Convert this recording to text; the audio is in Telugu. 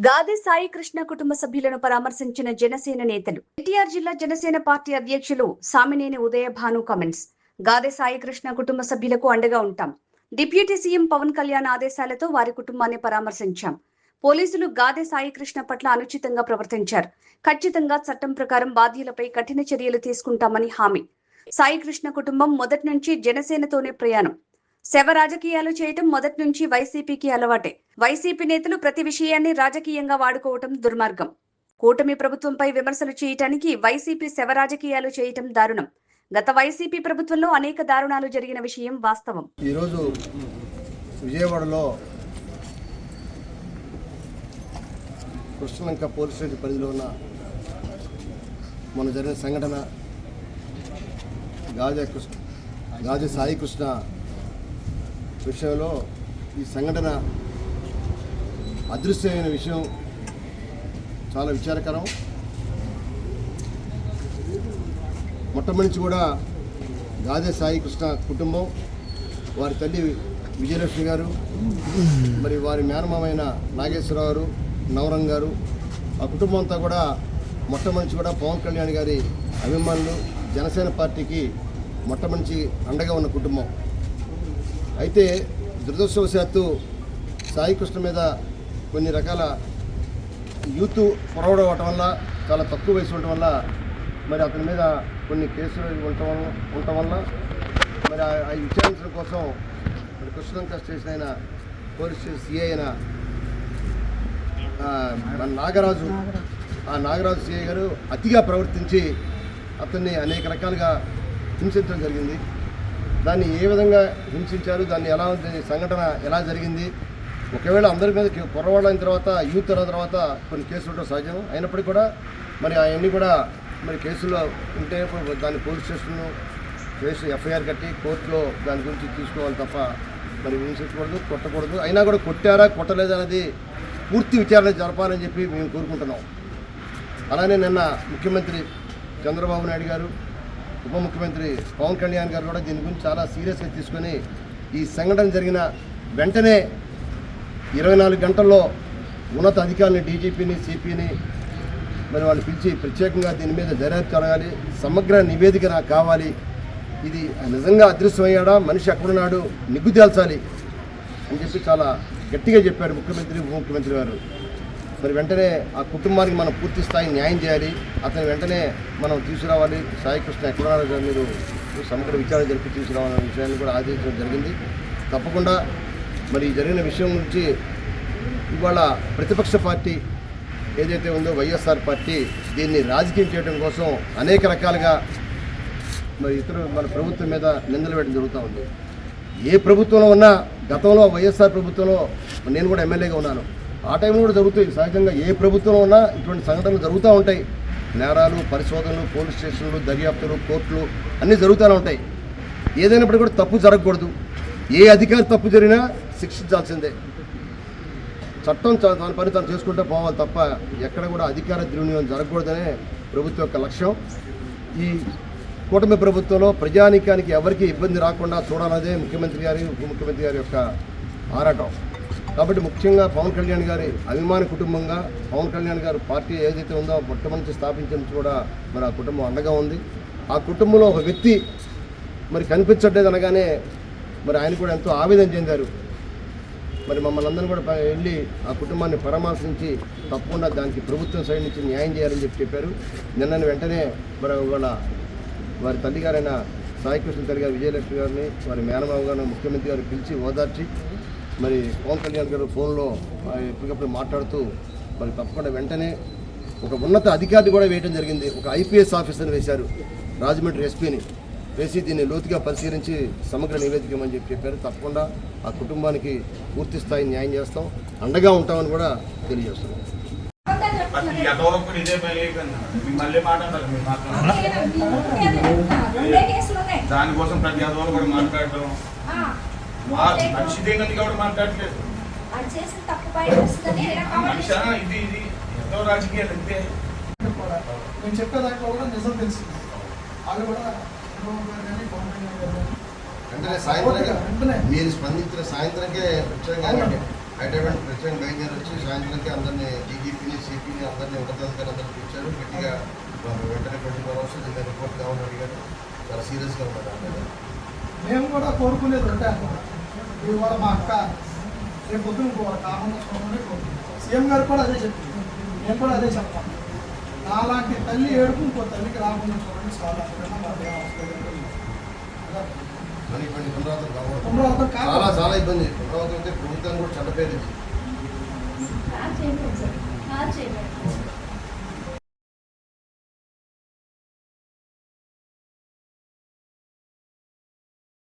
గాదె సాయి కృష్ణ కుటుంబ సభ్యులను పరామర్శించిన జనసేన నేతలు. ఎన్టీఆర్ జిల్లా జనసేన పార్టీ అధ్యక్షులు సామినేని ఉదయ భాను కామెంట్స్. గాదె సాయి కృష్ణ కుటుంబ సభ్యులకు అండగా ఉంటాం. డిప్యూటీ సీఎం పవన్ కళ్యాణ్ ఆదేశాలతో వారి కుటుంబాన్ని పరామర్శించాం. పోలీసులు గాదె సాయి కృష్ణ పట్ల అనుచితంగా ప్రవర్తించారు. ఖచ్చితంగా చట్టం ప్రకారం బాధ్యులపై కఠిన చర్యలు తీసుకుంటామని హామీ. సాయి కృష్ణ కుటుంబం మొదటి నుంచి జనసేనతోనే ప్రయాణం. శవ రాజకీయాలు చేయటం మొదటి నుంచి వైసీపీకి అలవాటే. వైసీపీ నేతలు ప్రతి విషయాన్ని రాజకీయంగా వాడుకోవటం దుర్మార్గం. కూటమి ప్రభుత్వంపై విమర్శలు చేయటానికి వైసీపీ శవ రాజకీయాలు చేయటం దారుణం. గత వైసీపీ ప్రభుత్వంలో అనేక దారుణాలు జరిగిన విషయం వాస్తవం. ఈరోజు విజయవాడలో కృష్ణలంక పోలీస్ స్టేషన్ పరిధిలో ఉన్న మొన్న జరిగిన సంఘటన గాదె సాయి కృష్ణ విషయంలో ఈ సంఘటన అదృశ్యమైన విషయం చాలా విచారకరం. మొట్టమొదటి కూడా గాదె సాయి కృష్ణ కుటుంబం, వారి తల్లి విజయలక్ష్మి గారు, మరి వారి మేనమామైన నాగేశ్వరరావు గారు, నవరంగ్ గారు, ఆ కుటుంబం అంతా కూడా మొట్టమొదటి కూడా పవన్ కళ్యాణ్ గారి అభిమానులు, జనసేన పార్టీకి మొట్టమొదటి అండగా ఉన్న కుటుంబం. అయితే దురదృష్టవశాత్తు సాయి కృష్ణ మీద కొన్ని రకాల యూత్ ఫార్వర్డ్ అవ్వటం వల్ల, చాలా తక్కువ వయసు ఉండటం వల్ల, మరి అతని మీద కొన్ని కేసులు ఉండటం వల్ల మరి ఆ విచారించడం కోసం మరి కృష్ణలంక స్టేషన్ అయిన పోలీస్ స్టేషన్ సిఐ అయిన నాగరాజు సిఐ గారు అతిగా ప్రవర్తించి అతన్ని అనేక రకాలుగా హింసించడం జరిగింది. దాన్ని ఏ విధంగా హింసించారు, దాన్ని ఎలా సంఘటన ఎలా జరిగింది, ఒకవేళ అందరి మీద పొరవాడైన తర్వాత యూత్ తర్వాత కొన్ని కేసులు ఉండడం సహజం. అయినప్పటికీ కూడా మరి అవన్నీ కూడా మరి కేసుల్లో ఉంటే దాన్ని పోలీస్ స్టేషన్లో కేసు ఎఫ్ఐఆర్ కట్టి కోర్టులో దాని గురించి తీసుకోవాలి తప్ప మరి హింసించకూడదు, కొట్టకూడదు. అయినా కూడా కొట్టారా కొట్టలేదు అనేది పూర్తి విచారణ జరపాలని చెప్పి మేము కోరుకుంటున్నాం. అలానే నిన్న ముఖ్యమంత్రి చంద్రబాబు నాయుడు గారు, ఉప ముఖ్యమంత్రి పవన్ కళ్యాణ్ గారు కూడా దీని గురించి చాలా సీరియస్గా తీసుకొని ఈ సంఘటన జరిగిన వెంటనే 24 గంటల్లో ఉన్నత అధికారులని, డీజీపీని, సిపిని మరి వాళ్ళు పిలిచి ప్రత్యేకంగా దీని మీద దర్యాప్తు జరగాలి, సమగ్ర నివేదిక నాకు కావాలి, ఇది నిజంగా అదృశ్యమయ్యాడా, మనిషి ఎక్కడున్నాడు నిగ్గు తేల్చాలి అని చెప్పి చాలా గట్టిగా చెప్పారు ముఖ్యమంత్రి, ఉప ముఖ్యమంత్రి గారు. మరి వెంటనే ఆ కుటుంబానికి మనం పూర్తి స్థాయి న్యాయం చేయాలి, అతని వెంటనే మనం తీసుకురావాలి. సాయి కృష్ణ ఎక్కడున్నారో మీరు సమగ్ర విచారణ జరిపి తీసుకురావాలనే విషయాన్ని కూడా ఆదేశించడం జరిగింది. తప్పకుండా మరి జరిగిన విషయం గురించి ఇవాళ ప్రతిపక్ష పార్టీ ఏదైతే ఉందో వైఎస్ఆర్ పార్టీ దీన్ని రాజకీయం చేయడం కోసం అనేక రకాలుగా మరి మన ప్రభుత్వం మీద నిందలు వేయడం జరుగుతూ ఉంది. ఏ ప్రభుత్వంలో ఉన్నా, గతంలో వైఎస్ఆర్ ప్రభుత్వంలో నేను కూడా ఎమ్మెల్యేగా ఉన్నాను, ఆ టైంలో కూడా జరుగుతాయి. సహజంగా ఏ ప్రభుత్వంలో ఉన్నా ఇటువంటి సంఘటనలు జరుగుతూ ఉంటాయి. నేరాలు, పరిశోధనలు, పోలీస్ స్టేషన్లు, దర్యాప్తులు, కోర్టులు అన్నీ జరుగుతూనే ఉంటాయి. ఏదైనప్పటికీ కూడా తప్పు జరగకూడదు. ఏ అధికారి తప్పు జరిగినా శిక్షించాల్సిందే. చట్టం దాని పని తను చేసుకుంటూ పోవాలి తప్ప ఎక్కడ కూడా అధికార దుర్వినియోగం జరగకూడదనే ప్రభుత్వం యొక్క లక్ష్యం. ఈ కూటమి ప్రభుత్వంలో ప్రజానీకానికి ఎవరికి ఇబ్బంది రాకుండా చూడాలనేదే ముఖ్యమంత్రి గారి, ఉప ముఖ్యమంత్రి గారి యొక్క ఆరాటం. కాబట్టి ముఖ్యంగా పవన్ కళ్యాణ్ గారి అభిమాన కుటుంబంగా పవన్ కళ్యాణ్ గారు పార్టీ ఏదైతే ఉందో మొట్టమొదటి స్థాపించిన కూడా మరి ఆ కుటుంబం అండగా ఉంది. ఆ కుటుంబంలో ఒక వ్యక్తి మరి కనిపించట్లేదు అనగానే మరి ఆయన కూడా ఎంతో ఆవేదన చెందారు. మరి మమ్మల్ని అందరినీ కూడా వెళ్ళి ఆ కుటుంబాన్ని పరామర్శించి తప్పకుండా దానికి ప్రభుత్వం సైడ్ నుంచి న్యాయం చేయాలని చెప్పారు. నిన్న వెంటనే మరి వాళ్ళ వారి తల్లిగారైన సాయి కృష్ణ తల్లి గారు విజయలక్ష్మి గారిని, వారి మేనమావ గారిని ముఖ్యమంత్రి గారు పిలిచి ఓదార్చి మరి పవన్ కళ్యాణ్ గారు ఫోన్లో ఎప్పటికప్పుడు మాట్లాడుతూ మరి తప్పకుండా వెంటనే ఒక ఉన్నత అధికారిని కూడా వేయడం జరిగింది. ఒక ఐపీఎస్ ఆఫీసర్ని వేశారు, రాజమండ్రి ఎస్పీని వేసి దీన్ని లోతుగా పరిశీలించి సమగ్ర నివేదికమని చెప్పారు. తప్పకుండా ఆ కుటుంబానికి పూర్తి స్థాయి న్యాయం చేస్తాం, అండగా ఉంటామని కూడా తెలియజేస్తున్నాం. దానికోసం ప్రతి అదోలు కూడా మాట్లాడటం మనిషి దేని కూడా మాట్లాడలేదు. ఇది ఎంతో రాజకీయాలు అంతే. నేను చెప్పేదాంట్లో కూడా నిజం తెలిసింది. వాళ్ళు కూడా వెంటనే సాయంత్రం మీరు స్పందించిన సాయంత్రంకే వచ్చాం కాబట్టి హైదరాబాద్ ప్రత్యేకంగా బయలుదేరి వచ్చి సాయంత్రానికి అందరినీ డీజీపీని సిపిని అందరినీ ఉన్నతాధికారులు అందరినీ పిలిచారు. గట్టిగా వెంటనే 24 hours దీని రిపోర్ట్ కావాలని అడిగారు. చాలా సీరియస్గా ఉన్నారు అందరూ. మేము కూడా కోరుకునేది ఒకటే అనుకున్నాం, ఇవాళ మా అక్క రేపు పొద్దున ఇంకోవాళ్ళ కామన్న చూడమని కోరుకుంటాం. సీఎం గారు కూడా అదే చెప్పింది, మేము కూడా అదే చెప్తాం. నాలాంటి తల్లి ఏడుపు ఇంకో తల్లికి రాకుండా చూడండి చాలా కానీ ఇబ్బంది పునరావృతం కావాలి. పునరావృతం కాదు. చాలా చాలా ఇబ్బంది. పునరావృతం అయితే ప్రభుత్వం కూడా చెడ్డ పేరు ఇది.